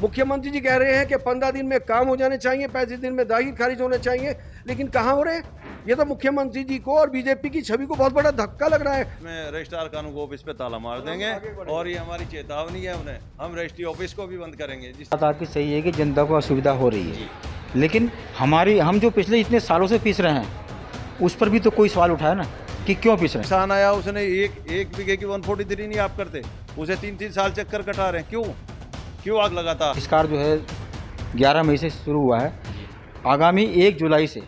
मुख्यमंत्री जी कह रहे हैं कि 15 दिन में काम हो जाने चाहिए, 35 दिन में दाखिल खारिज होने चाहिए, लेकिन कहाँ हो रहे हैं? ये तो मुख्यमंत्री जी को और बीजेपी की छवि को बहुत बड़ा धक्का लग रहा है। में रजिस्ट्रार कानून को ऑफिस पे ताला मार देंगे और ये हमारी चेतावनी है उन्हें, हम रजिस्ट्री ऑफिस को भी बंद करेंगे। बात आपकी सही है कि जनता को असुविधा हो रही है, लेकिन हम जो पिछले इतने सालों से पीस रहे हैं उस पर भी तो कोई सवाल उठाया ना कि क्यों पीस रहे हैं। किसान आया, उसने एक बीघे की 143 नहीं आप करते, उसे 3-3 साल चक्कर कटा रहे हैं। क्यों आग लगाता? बहिष्कार जो है 11 मई से शुरू हुआ है। आगामी 1 जुलाई से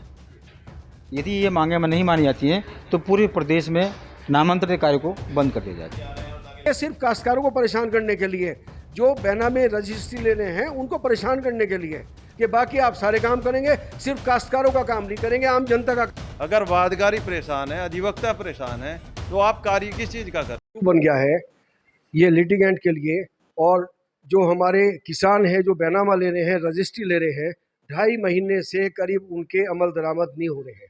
यदि ये मांगे नहीं मानी जाती हैं तो पूरे प्रदेश में नामांतरित कार्य को बंद कर दिया जाएगा। ये सिर्फ काश्तकारों को परेशान करने के लिए, जो बैना में रजिस्ट्री लेने हैं उनको परेशान करने के लिए, कि बाकी आप सारे काम करेंगे, सिर्फ काश्तकारों का काम नहीं करेंगे, आम जनता का। अगर वादगारी परेशान है, अधिवक्ता परेशान है, तो आप कार्य किस चीज का कर? बन गया है ये लिटिगेंट के लिए, और जो हमारे किसान हैं जो बैनामा ले रहे हैं, रजिस्ट्री ले रहे हैं, 2.5 महीने से करीब उनके अमल दरामद नहीं हो रहे हैं,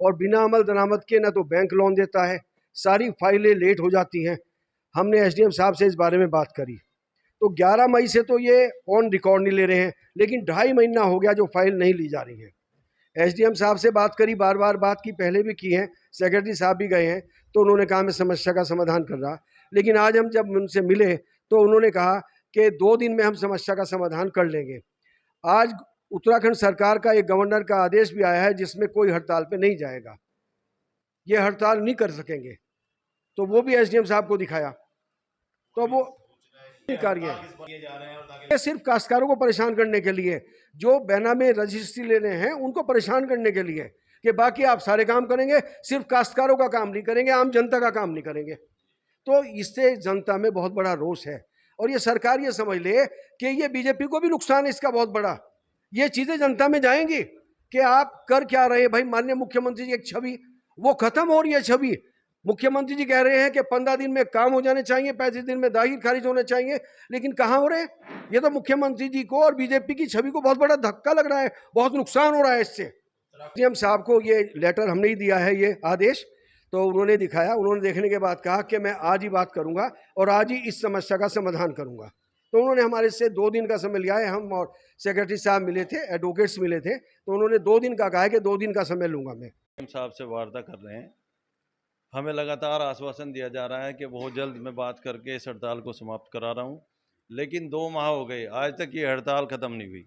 और बिना अमल दरामद के ना तो बैंक लोन देता है, सारी फाइलें लेट हो जाती हैं। हमने एसडीएम साहब से इस बारे में बात करी तो 11 मई से तो ये ऑन रिकॉर्ड नहीं ले रहे हैं, लेकिन 2.5 महीना हो गया जो फाइल नहीं ली जा रही है। एसडीएम साहब से बात करी, बार बार बात की, पहले भी की है, सेक्रेटरी साहब भी गए हैं, तो उन्होंने कहा मैं समस्या का समाधान कर रहा। लेकिन आज हम जब उनसे मिले तो उन्होंने कहा कि 2 दिन में हम समस्या का समाधान कर लेंगे। आज उत्तराखंड सरकार का एक गवर्नर का आदेश भी आया है जिसमें कोई हड़ताल पे नहीं जाएगा, ये हड़ताल नहीं कर सकेंगे, तो वो भी एसडीएम साहब को दिखाया, तो वो कार्य है। ये सिर्फ काश्तकारों को परेशान करने के लिए, जो बैना में रजिस्ट्री लेने हैं उनको परेशान करने के लिए, कि बाकी आप सारे काम करेंगे, सिर्फ काश्तकारों का काम नहीं करेंगे, आम जनता का काम नहीं करेंगे। तो इससे जनता में बहुत बड़ा रोष है, और ये सरकार ये समझ ले कि ये बीजेपी को भी नुकसान है इसका बहुत बड़ा। ये चीजें जनता में जाएंगी कि आप कर क्या रहे हैं भाई। माननीय मुख्यमंत्री जी एक छवि वो खत्म हो रही है। छवि मुख्यमंत्री जी कह रहे हैं कि 15 दिन में काम हो जाने चाहिए, 35 दिन में दाखिल खारिज होने चाहिए, लेकिन कहाँ हो रहे हैं? ये तो मुख्यमंत्री जी को और बीजेपी की छवि को बहुत बड़ा धक्का लग रहा है, बहुत नुकसान हो रहा है इससे। सीएम साहब को ये लेटर हमने ही दिया है, ये आदेश, तो उन्होंने दिखाया। उन्होंने देखने के बाद कहा कि मैं आज ही बात करूंगा और आज ही इस समस्या का समाधान करूंगा। तो उन्होंने हमारे से 2 दिन का समय लिया है। हम और सेक्रेटरी साहब मिले थे, एडवोकेट्स मिले थे, तो उन्होंने 2 दिन का कहा है कि 2 दिन का समय लूंगा मैं। हम साहब से वार्ता कर रहे हैं, हमें लगातार आश्वासन दिया जा रहा है कि बहुत जल्द मैं बात करके इस हड़ताल को समाप्त करा रहा हूं, लेकिन 2 माह हो गए, आज तक ये हड़ताल ख़त्म नहीं हुई।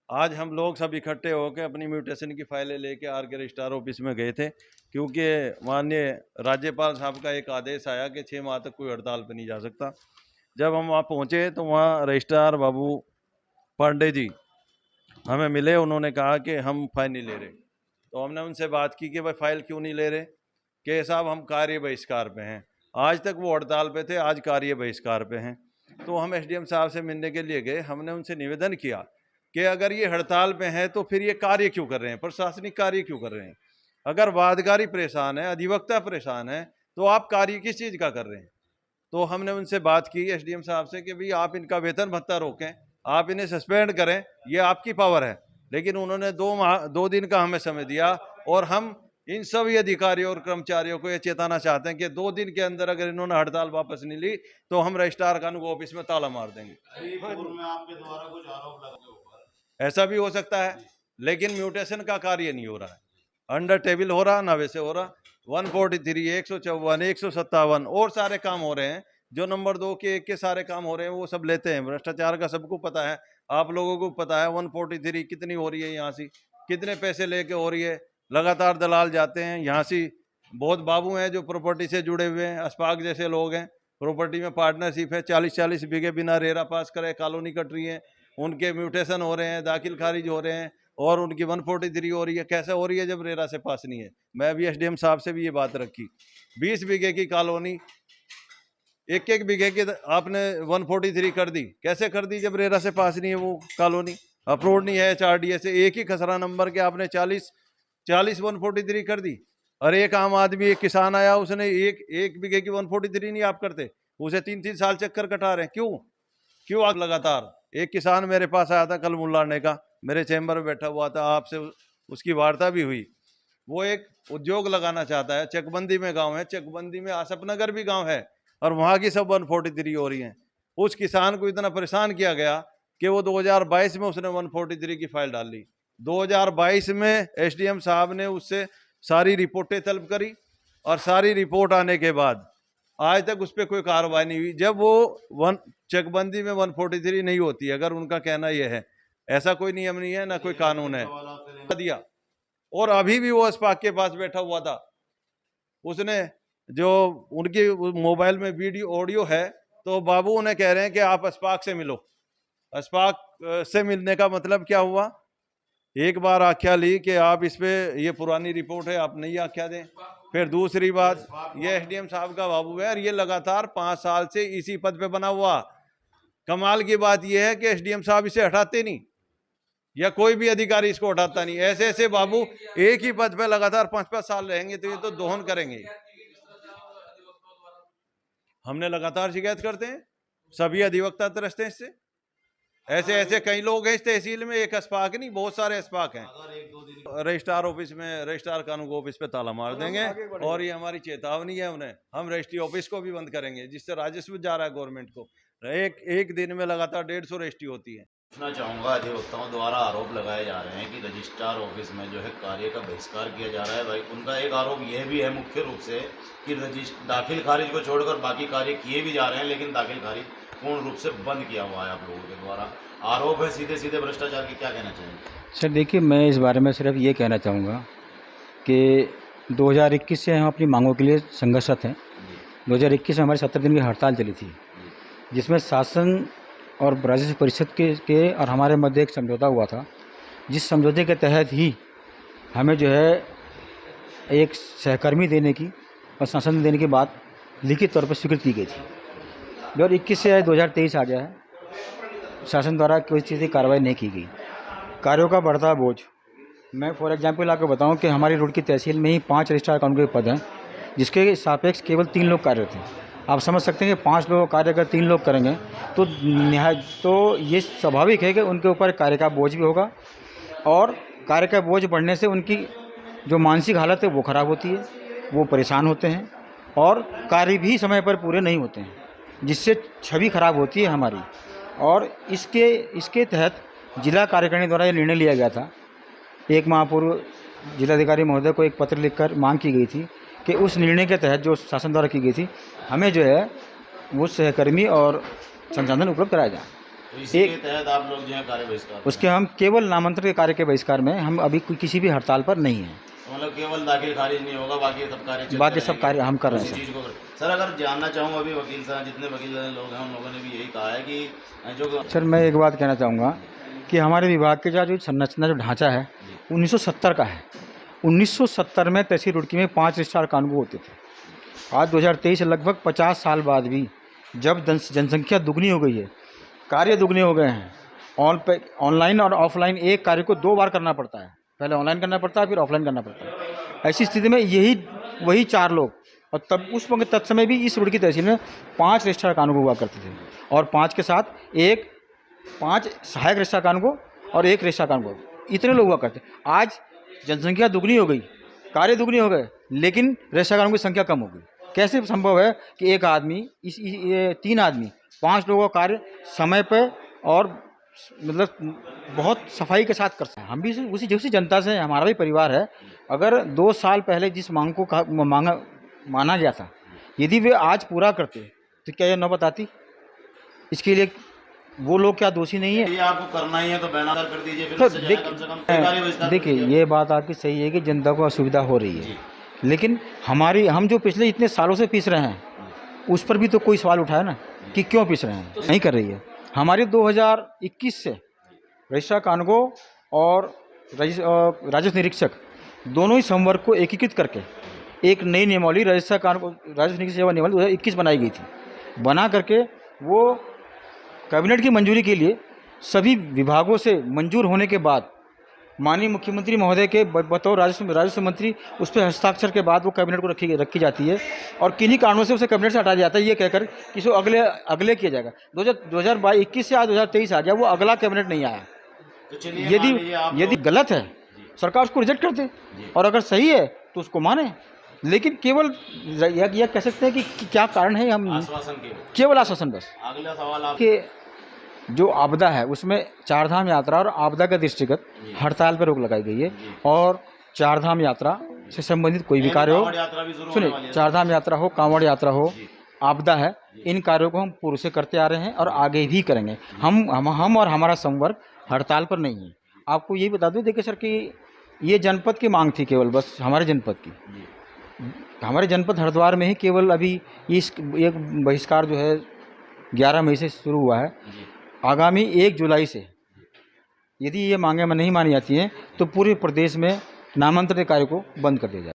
आज हम लोग सब इकट्ठे होकर अपनी म्यूटेशन की फाइलें लेके आर के रजिस्ट्रार ऑफिस में गए थे, क्योंकि माननीय राज्यपाल साहब का एक आदेश आया कि 6 माह तक कोई हड़ताल पर नहीं जा सकता। जब हम वहाँ पहुँचे तो वहाँ रजिस्ट्रार बाबू पांडे जी हमें मिले। उन्होंने कहा कि हम फाइल नहीं ले रहे, तो हमने उनसे बात की कि भाई फाइल क्यों नहीं ले रहे, कि साहब हम कार्य बहिष्कार पे हैं। आज तक वो हड़ताल पे थे, आज कार्य बहिष्कार पे हैं। तो हम एसडीएम साहब से मिलने के लिए गए, हमने उनसे निवेदन किया कि अगर ये हड़ताल पे हैं तो फिर ये कार्य क्यों कर रहे हैं, प्रशासनिक कार्य क्यों कर रहे हैं? अगर वादगारी परेशान है, अधिवक्ता परेशान है, तो आप कार्य किस चीज़ का कर रहे हैं? तो हमने उनसे बात की एसडीएम साहब से कि भाई आप इनका वेतन भत्ता रोकें, आप इन्हें सस्पेंड करें, ये आपकी पावर है। लेकिन उन्होंने 2 दिन का हमें समय दिया, और हम इन सभी अधिकारियों और कर्मचारियों को ये चेताना चाहते हैं कि 2 दिन के अंदर अगर इन्होंने हड़ताल वापस नहीं ली तो हम रजिस्ट्रार कानून ऑफिस में ताला मार देंगे। आपके द्वारा कुछ आरोप लगे ऊपर, ऐसा भी हो सकता है, लेकिन म्यूटेशन का कार्य नहीं हो रहा है, अंडर टेबल हो रहा, ना वैसे हो रहा। 143, 154, 157 और सारे काम हो रहे हैं, जो नंबर 2 के 1 के सारे काम हो रहे हैं वो सब लेते हैं। भ्रष्टाचार का सबको पता है, आप लोगों को पता है 143 कितनी हो रही है, यहाँ से कितने पैसे लेके हो रही है। लगातार दलाल जाते हैं यहाँ से, बहुत बाबू हैं जो प्रॉपर्टी से जुड़े हुए हैं, अशफाक जैसे लोग हैं, प्रॉपर्टी में पार्टनरशिप है, 40-40 बीघे बिना रेरा पास करे कॉलोनी कट रही है, उनके म्यूटेशन हो रहे हैं, दाखिल खारिज हो रहे हैं, और उनकी 143 हो रही है। कैसे हो रही है जब रेरा से पास नहीं है? मैं भी एसडीएम साहब से भी ये बात रखी, 20 बीघे की कॉलोनी 1-1 बीघे की आपने 143 कर दी, कैसे कर दी जब रेरा से पास नहीं है? वो कॉलोनी अप्रूव नहीं है HRDA से, एक ही खसरा नंबर के आपने 40 143 कर दी। और एक आम आदमी, एक किसान आया, उसने एक बीघे की 143 नहीं आप करते, उसे 3-3 साल चक्कर कटा रहे हैं। क्यों आग लगातार? एक किसान मेरे पास आया था कल मुल्लाने का, मेरे चैम्बर में बैठा हुआ था, आपसे उसकी वार्ता भी हुई। वो एक उद्योग लगाना चाहता है, चकबंदी में गांव है, चकबंदी में आसफनगर भी गांव है, और वहाँ की सब 143 हो रही हैं। उस किसान को इतना परेशान किया गया कि वो 2022 में उसने 143 की फाइल डाल ली। 2022 में एसडीएम साहब ने उससे सारी रिपोर्टें तलब करी और सारी रिपोर्ट आने के बाद आज तक उस पर कोई कार्रवाई नहीं हुई। जब वो चकबंदी में 143 नहीं होती, अगर उनका कहना यह है, ऐसा कोई नियम नहीं है, ना कोई कानून है, दिया। और अभी भी वो अस्पाक के पास बैठा हुआ था, उसने जो उनकी मोबाइल में वीडियो ऑडियो है, तो बाबू उन्हें कह रहे हैं कि आप अस्पाक से मिलो। अस्पाक से मिलने का मतलब क्या हुआ? एक बार आख्या ली कि आप इस पे ये पुरानी रिपोर्ट है, आप नई आख्या दें। फिर दूसरी बात, ये एसडीएम साहब का बाबू है और ये लगातार 5 साल से इसी पद पे बना हुआ। कमाल की बात यह है कि एसडीएम साहब इसे हटाते नहीं, या कोई भी अधिकारी इसको हटाता नहीं। ऐसे ऐसे बाबू एक ही पद पे लगातार 5-5 साल रहेंगे तो ये तो दोहन करेंगे। हमने लगातार शिकायत करते हैं, सभी अधिवक्ता तरसते हैं इससे। ऐसे ऐसे कई लोग हैं इस तहसील में, एक अस्पाक नहीं, बहुत सारे अस्पाक हैं। रजिस्ट्रार ऑफिस में, रजिस्ट्रार कानून ऑफिस पे ताला मार देंगे और ये हमारी चेतावनी है उन्हें। हम रजिस्ट्री ऑफिस को भी बंद करेंगे, जिससे राजस्व जा रहा है गवर्नमेंट को। एक दिन में लगातार 150 रजिस्ट्री होती है। पूछना चाहूँगा, अधिवक्ताओं द्वारा आरोप लगाए जा रहे हैं कि रजिस्ट्रार ऑफिस में जो है कार्य का बहिष्कार किया जा रहा है। भाई, उनका एक आरोप यह भी है मुख्य रूप से कि दाखिल खारिज को छोड़कर बाकी कार्य किए भी जा रहे हैं, लेकिन दाखिल खारिज पूर्ण रूप से बंद किया हुआ है आप लोगों के द्वारा। आरोप है सीधे सीधे भ्रष्टाचार के, क्या कहना चाहिए? सर देखिए, मैं इस बारे में सिर्फ ये कहना चाहूँगा कि 2021 से हम अपनी मांगों के लिए संघर्षरत हैं। 2021 में हमारी 70 दिन की हड़ताल चली थी, जिसमें शासन और राजस्व परिषद के और हमारे मध्य एक समझौता हुआ था, जिस समझौते के तहत ही हमें जो है एक सहकर्मी देने की और शासन देने की बात लिखित तौर पर स्वीकृत की गई थी। 2021 से 2023 आ गया है, शासन द्वारा कोई चीज़ की कार्रवाई नहीं की गई। कार्यों का बढ़ता बोझ, मैं फॉर एग्जांपल आपको बताऊं कि हमारी रुड़की तहसील में ही 5 रजिस्ट्रार कानून के पद हैं, जिसके सापेक्ष केवल 3 लोग कार्यरत हैं। आप समझ सकते हैं कि 5 लोग कार्य अगर 3 लोग करेंगे तो ये स्वाभाविक है कि उनके ऊपर कार्य का बोझ भी होगा, और कार्य का बोझ बढ़ने से उनकी जो मानसिक हालत है वो ख़राब होती है, वो परेशान होते हैं और कार्य भी समय पर पूरे नहीं होते हैं, जिससे छवि खराब होती है हमारी। और इसके तहत जिला कार्यकारिणी द्वारा ये निर्णय लिया गया था। 1 माह पूर्व जिलाधिकारी महोदय को एक पत्र लिखकर मांग की गई थी कि उस निर्णय के तहत जो शासन द्वारा की गई थी, हमें जो है वो सहकर्मी और संसाधन उपलब्ध कराया जाए। तो इसके तहत आप लोग जो है कार्य बहिष्कार, उसके हम केवल नामांतरण के कार्य के बहिष्कार में, हम अभी किसी भी हड़ताल पर नहीं हैं। मतलब केवल दाखिल खारिज नहीं होगा, बाकी सब कार्य हम कर रहे हैं चीज़ को। सर अगर जानना चाहूँ, अभी वकील साहब, जितने वकील लोग हैं उन लोगों ने भी यही कहा है कि जो सर, मैं एक बात कहना चाहूँगा कि हमारे विभाग के जो संरचना, जो ढांचा है 1970 का है। 1970 में तहसील रुड़की में 5 रजिस्ट्रार कानून होते थे। आज 2023 लगभग 50 साल बाद भी जब जनसंख्या दुगनी हो गई है, कार्य दुगने हो गए हैं, ऑनलाइन और ऑफलाइन एक कार्य को 2 बार करना पड़ता है। पहले ऑनलाइन करना पड़ता है, फिर ऑफलाइन करना पड़ता है। ऐसी स्थिति में वही 4 लोग, और तब उस वक्त तत्समय भी इस रुड़की तहसील में 5 रजिस्ट्रार कानून हुआ करते थे, और 5 के साथ 5 सहायक रजिस्ट्रार कानून और 1 रजिस्ट्रार कानून, इतने लोग हुआ करते। आज जनसंख्या दुगनी हो गई, कार्य दुगनी हो गए, लेकिन रजिस्ट्रार कानून की संख्या कम हो गई। कैसे संभव है कि एक आदमी 3 आदमी 5 लोगों का कार्य समय पर और मतलब बहुत सफाई के साथ कर सकते हैं? हम भी उसी जनता से, हमारा भी परिवार है। अगर 2 साल पहले जिस मांग को माना गया था, यदि वे आज पूरा करते तो क्या यह नौबत आती? इसके लिए वो लोग क्या दोषी नहीं है? ये आपको करना ही है तो बैनर कर दीजिए, फिर देखिए, ये बात आपकी सही है कि जनता को असुविधा हो रही है, लेकिन हम जो पिछले इतने सालों से पीस रहे हैं, उस पर भी तो कोई सवाल उठाया ना कि क्यों पीस रहे हैं? नहीं कर रही है। हमारे 2021 से रजिस्ट्रार कानूनगो और राजस्व निरीक्षक दोनों ही संवर्ग को एकीकृत करके एक नई नियमावली राजस्व निरीक्षक सेवा नियमावली 2021 बनाई गई थी। बना करके वो कैबिनेट की मंजूरी के लिए सभी विभागों से मंजूर होने के बाद माननीय मुख्यमंत्री महोदय के बतौर राजस्व मंत्री उस पर हस्ताक्षर के बाद वो कैबिनेट को रखी जाती है, और किन्हीं कारणों से उसे कैबिनेट से हटाया जाता है, ये कहकर कि इसको अगले किया जाएगा। 2021 से आज 2023 आ गया, वो अगला कैबिनेट नहीं आया। तो यदि गलत है, सरकार उसको रिजेक्ट कर दे, और अगर सही है तो उसको माने। लेकिन केवल यह कह सकते हैं कि क्या कारण है, हम केवल आश्वासन बस। अगला सवाल जो आपदा है उसमें चारधाम यात्रा और आपदा के दृष्टिगत हड़ताल पर रोक लगाई गई है। और चारधाम यात्रा से संबंधित कोई भी कार्य हो, कांवड़ यात्रा भी शुरू होने सुनिए, वाली है। चारधाम यात्रा हो, कांवड़ यात्रा हो, आपदा है, इन कार्यों को हम पूर्व से करते आ रहे हैं और आगे भी करेंगे। हम और हमारा संवर्ग हड़ताल पर नहीं है। आपको ये बता दूं, देखिए सर, कि ये जनपद की मांग थी केवल, बस हमारे जनपद की। हमारे जनपद हरिद्वार में ही केवल अभी इस एक बहिष्कार जो है 11 मई से शुरू हुआ है। आगामी 1 जुलाई से यदि ये मांगें नहीं मानी जाती हैं तो पूरे प्रदेश में नामांतरित कार्य को बंद कर दिया जाएगा।